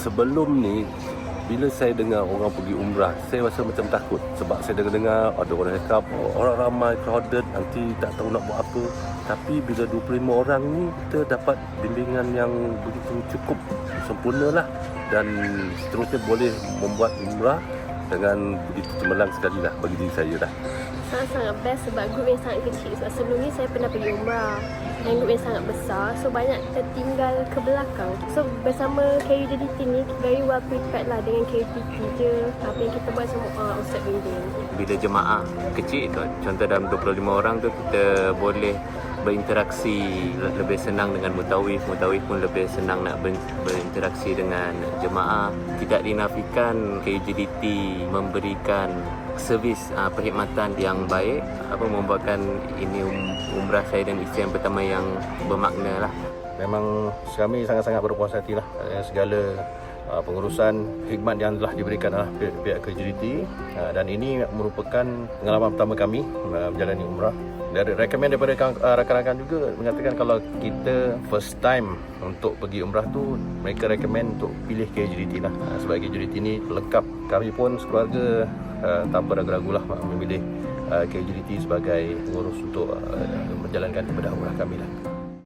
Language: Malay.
Sebelum ni, bila saya dengar orang pergi umrah, saya rasa macam takut. Sebab saya dengar ada orang cakap orang ramai, crowded, nanti tak tahu nak buat apa. Tapi bila 25 orang ni, kita dapat bimbingan yang begitu cukup sempurna lah. Dan seterusnya boleh membuat umrah dengan begitu cemerlang sekali lah bagi diri saya lah. Sangat-sangat best sebab grup yang sangat kecil. Sebab sebelum ni saya pernah pergi umrah yang grup yang sangat besar, so banyak tertinggal ke belakang. So bersama KUJDT ni very well prepared lah dengan KUJDT je. Apa yang kita buat semua Ustaz bimbing. Bila jemaah kecil tu, contoh dalam 25 orang tu, kita boleh berinteraksi lebih senang dengan mutawif pun lebih senang nak berinteraksi dengan jemaah. Tidak dinafikan KUJDT memberikan servis perkhidmatan yang baik, membuatkan ini umrah saya dan isteri yang pertama yang bermakna lah. Memang kami sangat-sangat berpuas hati lah segala pengurusan khidmat yang telah diberikan oleh pihak KUJDT, dan ini merupakan pengalaman pertama kami menjalani umrah. Rekomen daripada rakan-rakan juga mengatakan kalau kita first time untuk pergi umrah tu, mereka rekomen untuk pilih KUJDT lah, sebab KUJDT ni lengkap. Kami pun sekeluarga tanpa ragu-ragu lah memilih KUJDT sebagai pengurus untuk menjalankan ibadah umrah kami lah.